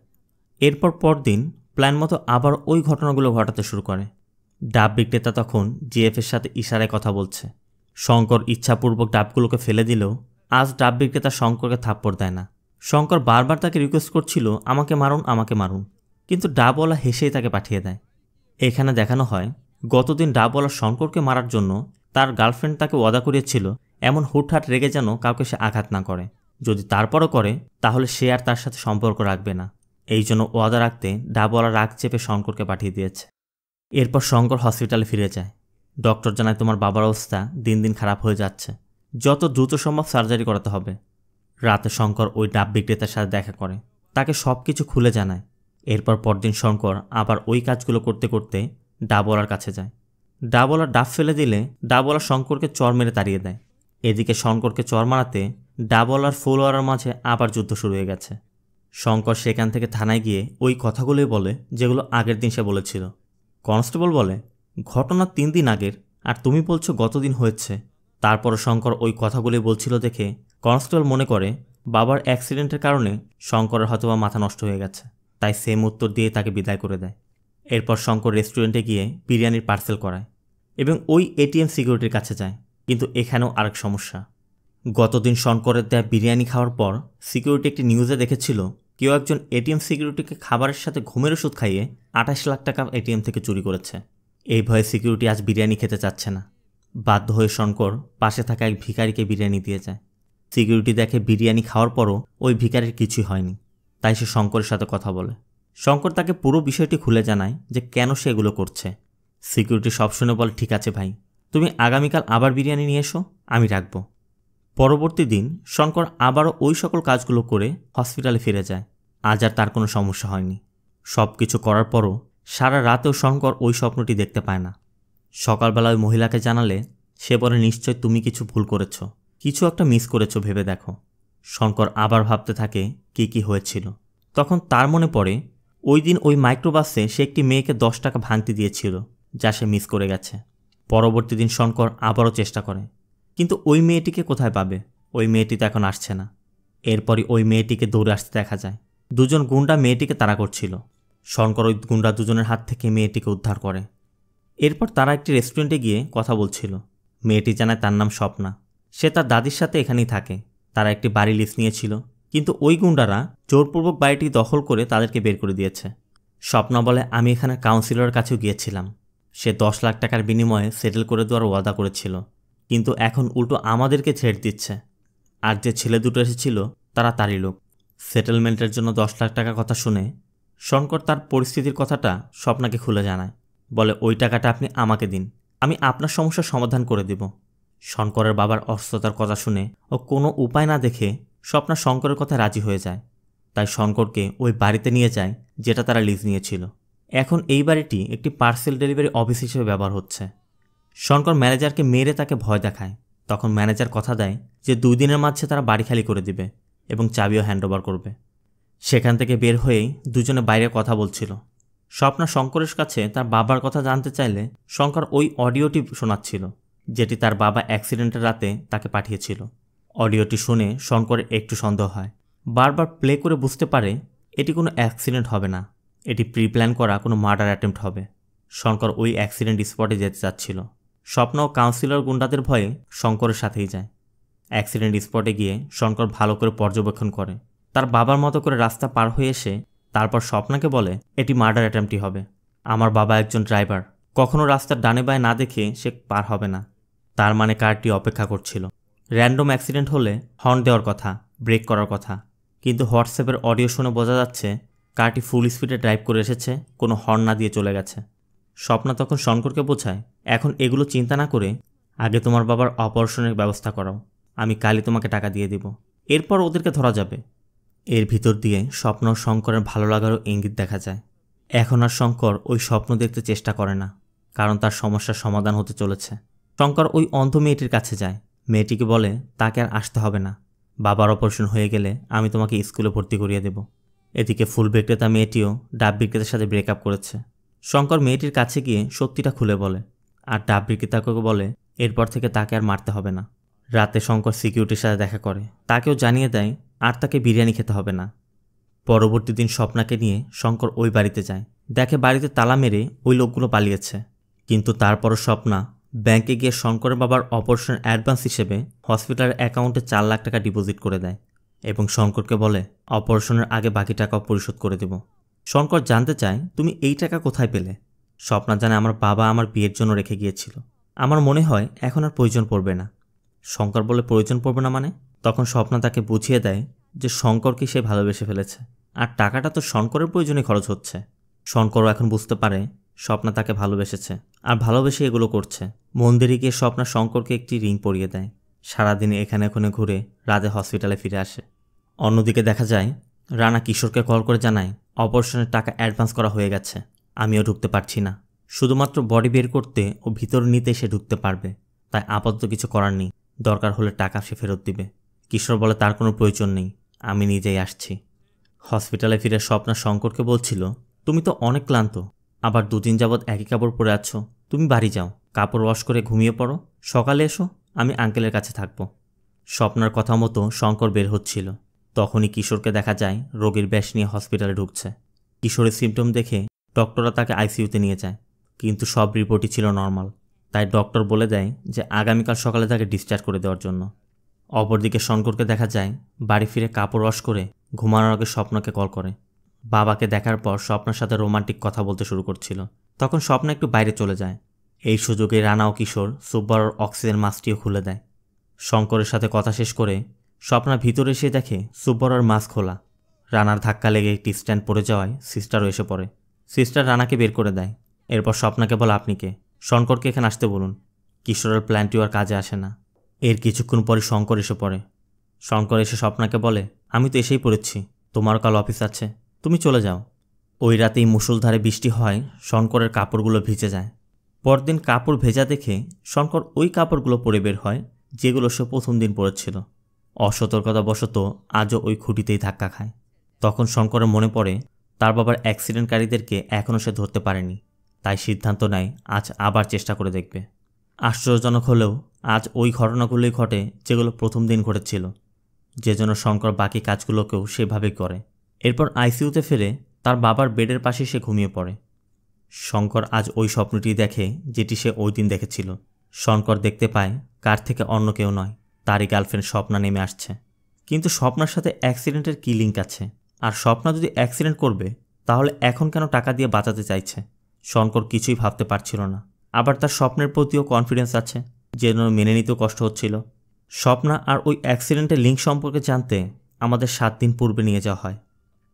S1: এরপর পরদিন প্ল্যান মতো আবার ওই ঘটনাগুলো ঘটাতে শুরু করে। ডাব বিক্রেতা তখন জিএফের সাথে ইশারায় কথা বলছে। শঙ্কর ইচ্ছাপূর্বক ডাবগুলোকে ফেলে দিলেও আজ ডাব বিক্রেতা শঙ্করকে থাপ্পড় দেয় না। শঙ্কর বারবার তাকে রিকোয়েস্ট করছিল আমাকে মারুন, আমাকে মারুন, কিন্তু ডাবওয়ালা হেসেই তাকে পাঠিয়ে দেয়। এখানে দেখানো হয় গতদিন ডাবওয়ালা শঙ্করকে মারার জন্য তার গার্লফ্রেন্ড তাকে ওয়াদা করিয়েছিল এমন হুটহাট রেগে যেন কাউকে সে আঘাত না করে, যদি তারপরও করে তাহলে সে আর তার সাথে সম্পর্ক রাখবে না। এই জন্য ওয়াদা রাখতে ডাবওয়ালা রাগ চেপে শঙ্করকে পাঠিয়ে দিয়েছে। এরপর শঙ্কর হসপিটালে ফিরে যায়। ডক্টর জানায় তোমার বাবার অবস্থা দিন দিন খারাপ হয়ে যাচ্ছে, যত দ্রুত সম্ভব সার্জারি করাতে হবে। রাতে শঙ্কর ওই ডাব বিক্রেতার সাথে দেখা করে, তাকে সব কিছু খুলে জানায়। এরপর পরদিন শঙ্কর আবার ওই কাজগুলো করতে করতে ডাবওয়ালার কাছে যায়। ডাবওয়ালা ডাব ফেলে দিলে ডাবওয়ালা শঙ্করকে চর মেরে তাড়িয়ে দেয়। এদিকে শঙ্করকে চর মারাতে ডাবওয়ালার ফলোয়ারের মাঝে আবার যুদ্ধ শুরু হয়ে গেছে। শঙ্কর সেখান থেকে থানায় গিয়ে ওই কথাগুলোই বলে যেগুলো আগের দিন সে বলেছিল। কনস্টেবল বলে, ঘটনা 3 দিন আগের আর তুমি বলছো গতদিন হয়েছে। তারপরও শঙ্কর ওই কথাগুলি বলছিল দেখে কনস্টেবল মনে করে বাবার অ্যাক্সিডেন্টের কারণে শঙ্করের হয়তোবা মাথা নষ্ট হয়ে গেছে, তাই সেম উত্তর দিয়ে তাকে বিদায় করে দেয়। এরপর শঙ্কর রেস্টুরেন্টে গিয়ে বিরিয়ানির পার্সেল করায় এবং ওই এটিএম সিকিউরিটির কাছে যায়। কিন্তু এখানেও আরেক সমস্যা। গতদিন শঙ্করের দেয়া বিরিয়ানি খাওয়ার পর সিকিউরিটি একটি নিউজে দেখেছিল কেউ একজন এটিএম সিকিউরিটিকে খাবারের সাথে ঘুমের ওষুধ খাইয়ে 28 লাখ টাকা এটিএম থেকে চুরি করেছে। এই ভয়ে সিকিউরিটি আজ বিরিয়ানি খেতে চাচ্ছে না। বাধ্য হয়ে শঙ্কর পাশে থাকা এক ভিখারিকে বিরিয়ানি দিয়ে যায়। সিকিউরিটি দেখে বিরিয়ানি খাওয়ার পরও ওই ভিখারির কিছুই হয়নি, তাই সে শঙ্করের সাথে কথা বলে। শঙ্কর তাকে পুরো বিষয়টি খুলে জানায় যে কেন সে এগুলো করছে। সিকিউরিটি সব শুনে বলে, ঠিক আছে ভাই, তুমি আগামীকাল আবার বিরিয়ানি নিয়ে এসো, আমি রাখব। পরবর্তী দিন শঙ্কর আবারও ওই সকল কাজগুলো করে হসপিটালে ফিরে যায়। আজ আর তার কোনো সমস্যা হয়নি। সব কিছু করার পরও সারা রাতেও শঙ্কর ওই স্বপ্নটি দেখতে পায় না। সকালবেলা ওই মহিলাকে জানালে সে বলে, নিশ্চয় তুমি কিছু ভুল করেছ, কিছু একটা মিস করেছো, ভেবে দেখো। শঙ্কর আবার ভাবতে থাকে কি হয়েছিল। তখন তার মনে পড়ে ওই দিন ওই মাইক্রোবাসে সে একটি মেয়েকে 10 টাকা ভাঙতি দিয়েছিল, যা সে মিস করে গেছে। পরবর্তী দিন শঙ্কর আবারও চেষ্টা করে, কিন্তু ওই মেয়েটিকে কোথায় পাবে? ওই মেয়েটি তো এখন আসছে না। এরপরই ওই মেয়েটিকে দৌড়ে আসতে দেখা যায়। দুজন গুন্ডা মেয়েটিকে তাড়া করছিল। শঙ্কর ওই গুন্ডা দুজনের হাত থেকে মেয়েটিকে উদ্ধার করে। এরপর তারা একটি রেস্টুরেন্টে গিয়ে কথা বলছিল। মেয়েটি জানায় তার নাম স্বপ্না, সে তার দাদির সাথে এখানেই থাকে। তারা একটি বাড়ি লিজ নিয়েছিল, কিন্তু ওই গুন্ডারা জোরপূর্বক বাড়িটি দখল করে তাদেরকে বের করে দিয়েছে। স্বপ্না বলে, আমি এখানে কাউন্সিলরের কাছেও গিয়েছিলাম, সে 10 লাখ টাকার বিনিময়ে সেটেল করে দেওয়ার ওয়াদা করেছিল, কিন্তু এখন উল্টো আমাদেরকে ছেড়ে দিচ্ছে। আর যে ছেলে দুটো এসেছিল তারা তারই লোক। সেটেলমেন্টের জন্য 10 লাখ টাকা কথা শুনে শঙ্কর তার পরিস্থিতির কথাটা স্বপ্নাকে খুলে জানায়। বলে, ওই টাকাটা আপনি আমাকে দিন, আমি আপনার সমস্যার সমাধান করে দেব। শঙ্করের বাবার অসুস্থতার কথা শুনে ও কোনো উপায় না দেখে স্বপ্না শঙ্করের কথা রাজি হয়ে যায়। তাই শঙ্করকে ওই বাড়িতে নিয়ে যায় যেটা তারা লিজ নিয়েছিল। এখন এই বাড়িটি একটি পার্সেল ডেলিভারি অফিস হিসেবে ব্যবহার হচ্ছে। শঙ্কর ম্যানেজারকে মেরে তাকে ভয় দেখায়। তখন ম্যানেজার কথা দেয় যে 2 দিনের মাঝে তারা বাড়ি খালি করে দিবে এবং চাবিও হ্যান্ডওভার করবে। সেখান থেকে বের হয়েই দুজনে বাইরে কথা বলছিল। স্বপ্না শঙ্করের কাছে তার বাবার কথা জানতে চাইলে শঙ্কর ওই অডিওটি শোনাচ্ছিল, যেটি তার বাবা অ্যাক্সিডেন্টের রাতে তাকে পাঠিয়েছিল। অডিওটি শুনে শঙ্করের একটু সন্দেহ হয়। বারবার প্লে করে বুঝতে পারে এটি কোনো অ্যাক্সিডেন্ট হবে না, এটি প্রিপ্ল্যান করা কোনো মার্ডার অ্যাটেম্প্ট হবে। শঙ্কর ওই অ্যাক্সিডেন্ট স্পটে যেতে চাচ্ছিল। স্বপ্ন ও কাউন্সিলর গুন্ডাদের ভয়ে শঙ্করের সাথেই যায়। অ্যাক্সিডেন্ট স্পটে গিয়ে শঙ্কর ভালো করে পর্যবেক্ষণ করে। তার বাবার মতো করে রাস্তা পার হয়ে এসে তারপর স্বপ্নাকে বলে, এটি মার্ডার অ্যাটেম্প্টই হবে। আমার বাবা একজন ড্রাইভার, কখনো রাস্তার ডানে বায়ে না দেখে সে পার হবে না। তার মানে কারটি অপেক্ষা করছিল। র্যান্ডম অ্যাক্সিডেন্ট হলে হর্ন দেওয়ার কথা, ব্রেক করার কথা, কিন্তু হোয়াটসঅ্যাপের অডিও শুনে বোঝা যাচ্ছে কারটি ফুল স্পিডে ড্রাইভ করে এসেছে, কোনো হর্ন না দিয়ে চলে গেছে। স্বপ্না তখন শঙ্করকে বোঝায়, এখন এগুলো চিন্তা না করে আগে তোমার বাবার অপারেশনের ব্যবস্থা করাও, আমি কালই তোমাকে টাকা দিয়ে দিব, এরপর ওদেরকে ধরা যাবে। এর ভিতর দিয়ে স্বপ্ন ও শঙ্করের ভালো লাগারও ইঙ্গিত দেখা যায়। এখন আর শঙ্কর ওই স্বপ্ন দেখতে চেষ্টা করে না, কারণ তার সমস্যার সমাধান হতে চলেছে। শঙ্কর ওই অন্ধ মেয়েটির কাছে যায়। মেয়েটিকে বলে, তাকে আর আসতে হবে না, বাবার অপারেশন হয়ে গেলে আমি তোমাকে স্কুলে ভর্তি করিয়ে দেব। এদিকে ফুল বিক্রেতা মেয়েটিও ডাব বিক্রেতার সাথে ব্রেকআপ করেছে। শঙ্কর মেয়েটির কাছে গিয়ে সত্যিটা খুলে বলে, আর ডাব বিক্রেতাকে বলে এরপর থেকে তাকে আর মারতে হবে না। রাতে শঙ্কর সিকিউরিটির সাথে দেখা করে, তাকেও জানিয়ে দেয় আর তাকে বিরিয়ানি খেতে হবে না। পরবর্তী দিন স্বপ্নাকে নিয়ে শঙ্কর ওই বাড়িতে যায়। দেখে বাড়িতে তালা মেরে ওই লোকগুলো পালিয়েছে। কিন্তু তারপরও স্বপ্না ব্যাংকে গিয়ে শঙ্করের বাবার অপারেশন অ্যাডভান্স হিসেবে হসপিটালের অ্যাকাউন্টে 4 লাখ টাকা ডিপোজিট করে দেয়। এবং শঙ্করকে বলে অপারেশনের আগে বাকি টাকাও পরিশোধ করে দেব। শঙ্কর জানতে চায় তুমি এই টাকা কোথায় পেলে? স্বপ্না জানে আমার বাবা আমার বিয়ের জন্য রেখে গিয়েছিল, আমার মনে হয় এখন আর প্রয়োজন পড়বে না। শঙ্কর বলে প্রয়োজন পড়বে না মানে? তখন স্বপ্না তাকে বুঝিয়ে দেয় যে শঙ্করকে সে ভালোবেসে ফেলেছে, আর টাকাটা তো শঙ্করের প্রয়োজনে খরচ হচ্ছে। শঙ্করও এখন বুঝতে পারে স্বপ্না তাকে ভালোবেসেছে আর ভালোবেসে এগুলো করছে। মন্দিরে গিয়ে স্বপ্না শঙ্করকে একটি রিং পরিয়ে দেয়। সারাদিন এখানে ওখানে ঘুরে রাতে হসপিটালে ফিরে আসে। অন্যদিকে দেখা যায় রানা কিশোরকে কল করে জানায় অপারেশনের টাকা অ্যাডভান্স করা হয়ে গেছে, আমিও ঢুকতে পারছি না, শুধুমাত্র বডি বের করতে ও ভিতর নিতে সে ঢুকতে পারবে, তাই আপাতত কিছু করার নেই, দরকার হলে টাকা সে ফেরত দিবে। কিশোর বলে তার কোনো প্রয়োজন নেই, আমি নিজেই আসছি। হসপিটালে ফিরে স্বপ্না শঙ্করকে বলছিল তুমি তো অনেক ক্লান্ত, আবার দুদিন যাবৎ একই কাপড় পরে আছো, তুমি বাড়ি যাও, কাপড় ওয়াশ করে ঘুমিয়ে পড়ো, সকালে এসো, আমি আঙ্কেলের কাছে থাকবো। স্বপ্নার কথা মতো শঙ্কর বের হচ্ছিল, তখনই কিশোরকে দেখা যায় রোগীর ব্যাস নিয়ে হসপিটালে ঢুকছে। কিশোরের সিমটম দেখে ডক্টররা তাকে আইসিইউতে নিয়ে যায়, কিন্তু সব রিপোর্টই ছিল নর্মাল, তাই ডক্টর বলে দেয় যে আগামীকাল সকালে তাকে ডিসচার্জ করে দেওয়ার জন্য। অপরদিকে শঙ্করকে দেখা যায় বাড়ি ফিরে কাপড় ওয়াশ করে ঘুমানোর আগে স্বপ্নাকে কল করে। বাবাকে দেখার পর স্বপ্নার সাথে রোমান্টিক কথা বলতে শুরু করছিল, তখন স্বপ্না একটু বাইরে চলে যায়। এই সুযোগে রানা ও কিশোর সুব্বারর অক্সিজেন মাস্কটিও খুলে দেয়। শঙ্করের সাথে কথা শেষ করে স্বপ্না ভিতরে এসে দেখে সুব্বারর মাস্ক খোলা। রানার ধাক্কা লেগে একটি স্ট্যান্ড পড়ে যাওয়ায় সিস্টারও এসে পড়ে। সিস্টার রানাকে বের করে দেয়। এরপর স্বপ্নাকে বলে আপনি কে? শঙ্করকে এখানে আসতে বলুন। কিশোরের প্ল্যানটিও আর কাজে আসে না। এর কিছুক্ষণ পরে শঙ্কর এসে পড়ে। শঙ্কর এসে স্বপ্নাকে বলে আমি তো এসেই পড়েছি, তোমার কাল অফিস আছে, তুমি চলে যাও। ওই রাতেই মুষলধারে বৃষ্টি হয়, শঙ্করের কাপড়গুলো ভিজে যায়। পরদিন কাপড় ভেজা দেখে শঙ্কর ওই কাপড়গুলো পরে বের হয় যেগুলো সে প্রথম দিন পরেছিল। অসতর্কতাবশত আজও ওই খুঁটিতেই ধাক্কা খায়। তখন শঙ্করের মনে পড়ে তার বাবার অ্যাক্সিডেন্টকারীদেরকে এখনও সে ধরতে পারেনি, তাই সিদ্ধান্ত নেয় আজ আবার চেষ্টা করে দেখবে। আশ্চর্যজনক হলেও আজ ওই ঘটনাগুলোই ঘটে যেগুলো প্রথম দিন ঘটেছিল, যে জন্য শঙ্কর বাকি কাজগুলোকেও সেভাবেই করে। এরপর আইসিইউতে ফিরে তার বাবার বেডের পাশে সে ঘুমিয়ে পড়ে। শঙ্কর আজ ওই স্বপ্নটি দেখে যেটি সে ওই দিন দেখেছিল। শঙ্কর দেখতে পায় কার থেকে অন্য কেউ নয়, তারই গার্লফ্রেন্ড স্বপ্না নেমে আসছে। কিন্তু স্বপ্নার সাথে অ্যাক্সিডেন্টের কী লিঙ্ক আছে? আর স্বপ্না যদি অ্যাক্সিডেন্ট করবে তাহলে এখন কেন টাকা দিয়ে বাঁচাতে চাইছে? শঙ্কর কিছুই ভাবতে পারছিল না। আবার তার স্বপ্নের প্রতিও কনফিডেন্স আছে, যে জন্য মেনে নিতেও কষ্ট হচ্ছিল। স্বপ্না আর ওই অ্যাক্সিডেন্টের লিঙ্ক সম্পর্কে জানতে আমাদের 7 দিন পূর্বে নিয়ে যাওয়া হয়।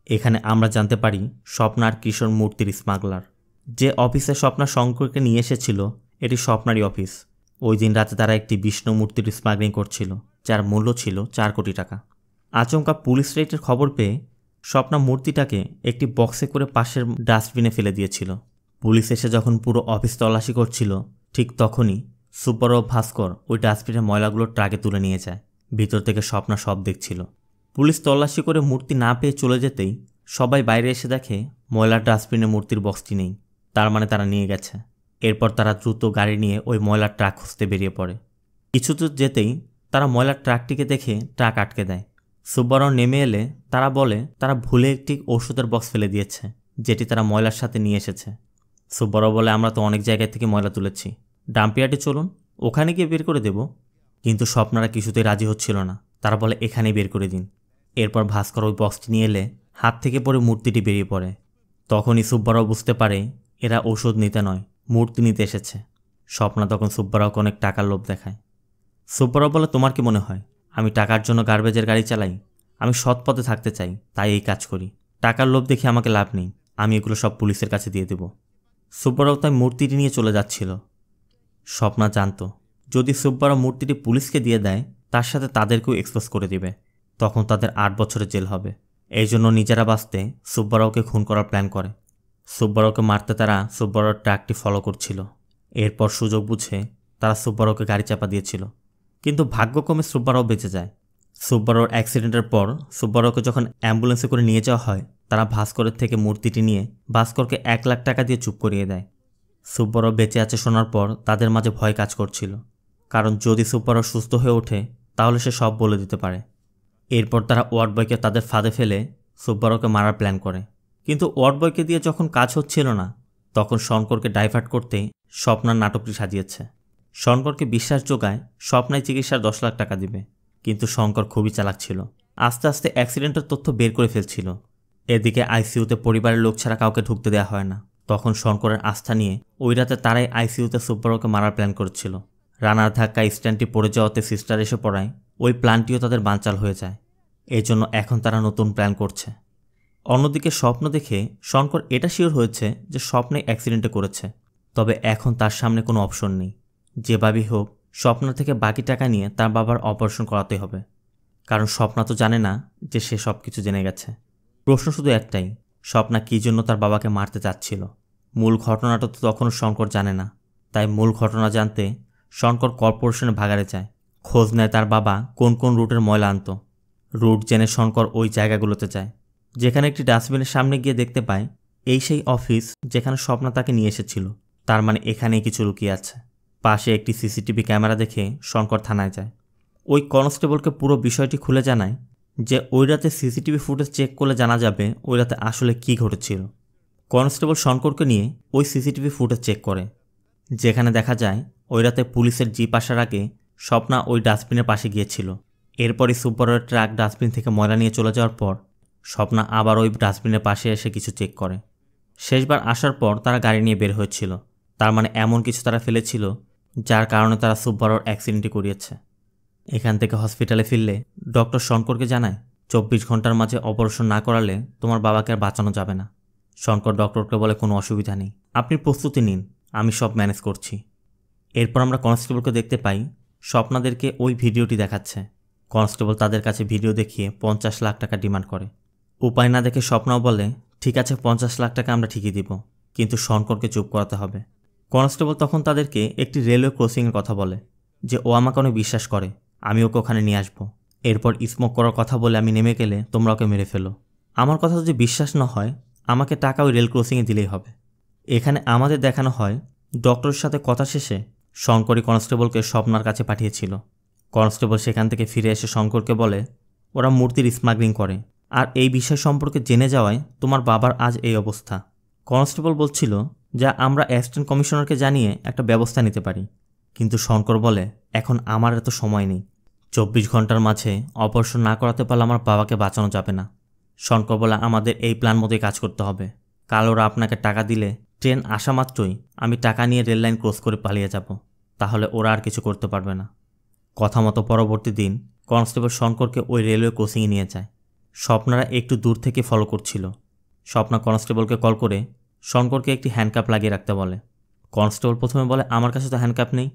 S1: এখানে আমরা জানতে পারি স্বপ্না আর কিশোর মূর্তির স্মাগলার। যে অফিসে স্বপ্না শঙ্করকে নিয়ে এসেছিল এটি স্বপ্নারই অফিস। ওই দিন রাতে তারা একটি বিষ্ণু মূর্তির স্মাগলিং করছিল, যার মূল্য ছিল 4 কোটি টাকা। আচমকা পুলিশ রেডের খবর পেয়ে স্বপ্না মূর্তিটাকে একটি বক্সে করে পাশের ডাস্টবিনে ফেলে দিয়েছিল। পুলিশ এসে যখন পুরো অফিস তল্লাশি করছিল ঠিক তখনই সুব্বার ও ভাস্কর ওই ডাস্টবিনের ময়লাগুলো ট্রাকে তুলে নিয়ে যায়। ভিতর থেকে স্বপ্না সব দেখছিল। পুলিশ তল্লাশি করে মূর্তি না পেয়ে চলে যেতেই সবাই বাইরে এসে দেখে ময়লার ডাস্টবিনে মূর্তির বক্সটি নেই, তার মানে তারা নিয়ে গেছে। এরপর তারা দ্রুত গাড়ি নিয়ে ওই ময়লার ট্রাক খুঁজতে বেরিয়ে পড়ে। কিছু দূর যেতেই তারা ময়লার ট্রাকটিকে দেখে ট্রাক আটকে দেয়। সুব্বারাও নেমে এলে তারা বলে তারা ভুলে একটি ওষুধের বক্স ফেলে দিয়েছে, যেটি তারা ময়লার সাথে নিয়ে এসেছে। সুব্বারাও বলে আমরা তো অনেক জায়গা থেকে ময়লা তুলেছি, ডাম্পিয়ার্ডে চলুন, ওখানে গিয়ে বের করে দেব। কিন্তু স্বপ্নারা কিছুতেই রাজি হচ্ছিল না। তারা বলে এখানেই বের করে দিন। এরপর ভাস্কর ওই বক্সটি নিয়ে এলে হাত থেকে পড়ে মূর্তিটি বেরিয়ে পড়ে। তখনই সুব্বারাও বুঝতে পারে এরা ওষুধ নিতে নয়, মূর্তি নিতে এসেছে। স্বপ্না তখন সুব্বারাওকে অনেক টাকার লোভ দেখায়। সুব্বারাও বলে তোমার কি মনে হয় আমি টাকার জন্য গার্বেজের গাড়ি চালাই? আমি সৎ পথে থাকতে চাই, তাই এই কাজ করি। টাকার লোভ দেখে আমাকে লাভ নেই, আমি এগুলো সব পুলিশের কাছে দিয়ে দেব। সুব্বারাও তাই মূর্তিটি নিয়ে চলে যাচ্ছিল। স্বপ্না জানত যদি সুব্বারাও মূর্তিটি পুলিশকে দিয়ে দেয় তার সাথে তাদেরকেও এক্সপোজ করে দিবে, তখন তাদের 8 বছরের জেল হবে। এই জন্য নিজেরা বাঁচতে সুব্বারাওকে খুন করার প্ল্যান করে। সুব্বারাওকে মারতে তারা সুব্বারাওর ট্রাকটি ফলো করছিল। এরপর সুযোগ বুঝে তারা সুব্বারাওকে গাড়ি চাপা দিয়েছিল, কিন্তু ভাগ্যক্রমে সুব্বারাও বেঁচে যায়। সুব্বারাওর অ্যাক্সিডেন্টের পর সুব্বারাওকে যখন অ্যাম্বুলেন্সে করে নিয়ে যাওয়া হয় তারা ভাস্করের থেকে মূর্তিটি নিয়ে ভাস্করকে 1 লাখ টাকা দিয়ে চুপ করিয়ে দেয়। সুব্বারাও বেঁচে আছে শোনার পর তাদের মাঝে ভয় কাজ করছিল, কারণ যদি সুব্বারাও সুস্থ হয়ে ওঠে তাহলে সে সব বলে দিতে পারে। এরপর তারা ওয়ার্ড বয়কে তাদের ফাঁদে ফেলে সুব্বারাওকে মারার প্ল্যান করে। কিন্তু ওয়ার্ড বয়কে দিয়ে যখন কাজ হচ্ছিল না তখন শঙ্করকে ডাইভার্ট করতে স্বপ্নার নাটকটি সাজিয়েছে। শঙ্করকে বিশ্বাস জোগায় স্বপ্নায় চিকিৎসার 10 লাখ টাকা দিবে, কিন্তু শঙ্কর খুবই চালাক ছিল। আস্তে আস্তে অ্যাক্সিডেন্টের তথ্য বের করে ফেলছিল। এদিকে আইসিইউতে পরিবারের লোক ছাড়া কাউকে ঢুকতে দেওয়া হয় না। তখন শঙ্করের আস্থা নিয়ে ওই রাতে তারাই আইসিইউতে সুব্বারকে মারার প্ল্যান করছিল। রানার ধাক্কায় স্ট্যান্ডটি পড়ে যাওয়াতে সিস্টার এসে পড়ায় ওই প্ল্যানটিও তাদের বানচাল হয়ে যায়। এই জন্য এখন তারা নতুন প্ল্যান করছে। অন্যদিকে স্বপ্ন দেখে শঙ্কর এটা শিওর হয়েছে যে স্বপ্নে অ্যাক্সিডেন্টে করেছে, তবে এখন তার সামনে কোনো অপশন নেই। যেভাবেই হোক স্বপ্ন থেকে বাকি টাকা নিয়ে তার বাবার অপারেশন করাতে হবে, কারণ স্বপ্না তো জানে না যে সে সব কিছু জেনে গেছে। প্রশ্ন শুধু একটাই, স্বপ্না কী জন্য তার বাবাকে মারতে চাচ্ছিল। মূল ঘটনাটা তো তখনও শঙ্কর জানে না। তাই মূল ঘটনা জানতে শঙ্কর কর্পোরেশনে ভাগাড়ে যায়, খোঁজ নেয় তার বাবা কোন কোন রুটের ময়লা আনত। রুট জেনে শঙ্কর ওই জায়গাগুলোতে যায়, যেখানে একটি ডাস্টবিনের সামনে গিয়ে দেখতে পায় এই সেই অফিস যেখানে স্বপ্না তাকে নিয়ে এসেছিল। তার মানে এখানেই কিছু লুকিয়ে আছে। পাশে একটি সিসিটিভি ক্যামেরা দেখে শঙ্কর থানায় যায়। ওই কনস্টেবলকে পুরো বিষয়টি খুলে জানায় যে ওই রাতে সিসিটিভি ফুটেজ চেক করলে জানা যাবে ওই রাতে আসলে কী ঘটেছিল। কনস্টেবল শঙ্করকে নিয়ে ওই সিসিটিভি ফুটেজ চেক করে, যেখানে দেখা যায় ওই রাতে পুলিশের জিপ আসার আগে স্বপ্না ওই ডাস্টবিনের পাশে গিয়েছিল। এরপরই সুপারের ট্রাক ডাস্টবিন থেকে ময়লা নিয়ে চলে যাওয়ার পর স্বপ্না আবার ওই ডাস্টবিনের পাশে এসে কিছু চেক করে। শেষবার আসার পর তারা গাড়ি নিয়ে বের হয়েছিল। তার মানে এমন কিছু তারা ফেলেছিল যার কারণে তারা সুব্বারর অ্যাক্সিডেন্টটি করিয়েছে। এখান থেকে হসপিটালে ফিরলে ডক্টর শঙ্করকে জানায় 24 ঘন্টার মাঝে অপারেশন না করালে তোমার বাবাকে আর বাঁচানো যাবে না। শঙ্কর ডক্টরকে বলে কোনো অসুবিধা নেই, আপনি প্রস্তুতি নিন, আমি সব ম্যানেজ করছি। এরপর আমরা কনস্টেবলকে দেখতে পাই স্বপ্নাদেরকে ওই ভিডিওটি দেখাচ্ছে। কনস্টেবল তাদের কাছে ভিডিও দেখিয়ে 50 লাখ টাকা ডিমান্ড করে। উপায় না দেখে স্বপ্নাও বলে ঠিক আছে 50 লাখ টাকা আমরা ঠিকই দিব, কিন্তু শঙ্করকে চুপ করাতে হবে। কনস্টেবল তখন তাদেরকে একটি রেলওয়ে ক্রসিংয়ের কথা বলে যে ও আমাকে অনেক বিশ্বাস করে, আমি ওকে ওখানে নিয়ে আসবো। এরপর স্মোক করার কথা বলে আমি নেমে গেলে তোমরা ওকে মেরে ফেলো। আমার কথা যদি বিশ্বাস না হয় আমাকে টাকা ওই রেল ক্রসিংয়ে দিলেই হবে। এখানে আমাদের দেখানো হয় ডক্টরের সাথে কথা শেষে শঙ্করই কনস্টেবলকে স্বপ্নার কাছে পাঠিয়েছিল। কনস্টেবল সেখান থেকে ফিরে এসে শঙ্করকে বলে ওরা মূর্তির স্মাগলিং করে, আর এই বিষয় সম্পর্কে জেনে যাওয়ায় তোমার বাবার আজ এই অবস্থা। কনস্টেবল বলছিল যা আমরা অ্যাসিস্ট্যান্ট কমিশনারকে জানিয়ে একটা ব্যবস্থা নিতে পারি, কিন্তু শঙ্কর বলে এখন আমার এত সময় নেই। 24 ঘন্টার মাঝে অপারেশন না করাতে পারলে আমার বাবাকে বাঁচানো যাবে না। শঙ্কর বলে আমাদের এই প্ল্যান মতোই কাজ করতে হবে। কাল ওরা আপনাকে টাকা দিলে ট্রেন আসা মাত্রই আমি টাকা নিয়ে রেল লাইন ক্রস করে পালিয়ে যাব, তাহলে ওরা আর কিছু করতে পারবে না। কথা মতো পরবর্তী দিন কনস্টেবল শঙ্করকে ওই রেলওয়ে ক্রসিংয়ে নিয়ে যায়। স্বপ্নারা একটু দূর থেকে ফলো করছিল। স্বপ্না কনস্টেবলকে কল করে শঙ্করকে একটি হ্যান্ডকাপ লাগিয়ে রাখতে বলে। কনস্টেবল প্রথমে বলে আমার কাছে তো হ্যান্ডকাপ নেই।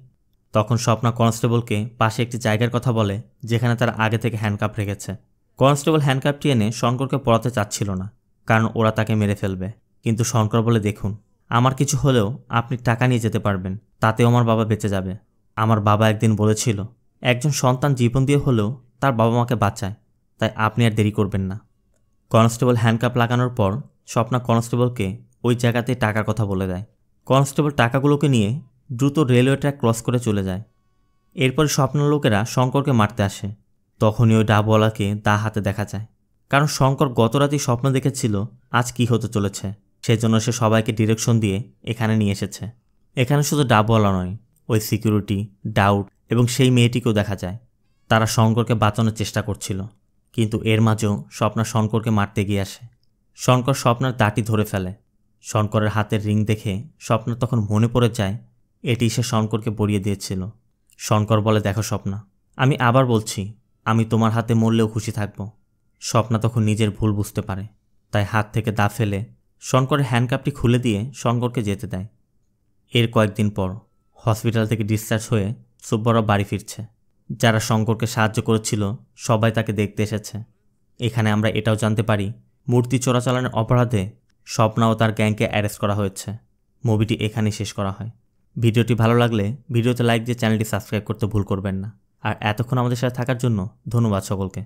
S1: তখন স্বপ্না কনস্টেবলকে পাশে একটি জায়গার কথা বলে যেখানে তারা আগে থেকে হ্যান্ডকাপ রেখেছে। কনস্টেবল হ্যান্ডকাপটি এনে শঙ্করকে পড়াতে চাচ্ছিল না, কারণ ওরা তাকে মেরে ফেলবে। কিন্তু শঙ্কর বলে দেখুন আমার কিছু হলেও আপনি টাকা নিয়ে যেতে পারবেন, তাতেও আমার বাবা বেঁচে যাবে। আমার বাবা একদিন বলেছিল একজন সন্তান জীবন দিয়ে হলেও তার বাবা মাকে বাঁচায়, তাই আপনি আর দেরি করবেন না। কনস্টেবল হ্যান্ডকাপ লাগানোর পর স্বপ্না কনস্টেবলকে ওই জায়গাতে টাকার কথা বলে দেয়। কনস্টেবল টাকাগুলোকে নিয়ে দ্রুত রেলওয়ে ট্র্যাক ক্রস করে চলে যায়। এরপর স্বপ্নের লোকেরা শঙ্করকে মারতে আসে। তখনই ওই ডাবওয়ালাকে দা হাতে দেখা যায়, কারণ শঙ্কর গত রাতেই স্বপ্ন দেখেছিল আজ কি হতে চলেছে। সেজন্য সে সবাইকে ডিরেকশন দিয়ে এখানে নিয়ে এসেছে। এখানে শুধু ডাবওয়ালা নয়, ওই সিকিউরিটি, ডাউট এবং সেই মেয়েটিকেও দেখা যায়। তারা শঙ্করকে বাঁচানোর চেষ্টা করছিল, কিন্তু এর মাঝেও স্বপ্না শঙ্করকে মারতে গিয়ে আসে। শঙ্কর স্বপ্নার দাঁটি ধরে ফেলে। শঙ্করের হাতের রিং দেখে স্বপ্নার তখন মনে পড়ে যায় এটি সে শঙ্করকে পরিয়ে দিয়েছিল। শঙ্কর বলে দেখো স্বপ্না, আমি আবার বলছি আমি তোমার হাতে মরলেও খুশি থাকব। স্বপ্না তখন নিজের ভুল বুঝতে পারে, তাই হাত থেকে দা ফেলে শঙ্করের হ্যান্ডকাপটি খুলে দিয়ে শঙ্করকে যেতে দেয়। এর কয়েকদিন পর হসপিটাল থেকে ডিসচার্জ হয়ে সুব্বারাও বাড়ি ফিরছে। যারা শঙ্করকে সাহায্য করেছিল সবাই তাকে দেখতে এসেছে। এখানে আমরা এটাও জানতে পারি মূর্তি চোরাচালানের অপরাধে স্বপ্না ও তার গ্যাংকে অ্যারেস্ট করা হয়েছে। মুভিটি এখানেই শেষ করা হয়। ভিডিওটি ভালো লাগলে ভিডিওতে লাইক দিয়ে চ্যানেলটি সাবস্ক্রাইব করতে ভুল করবেন না। আর এতক্ষণ আমাদের সাথে থাকার জন্য ধন্যবাদ সকলকে।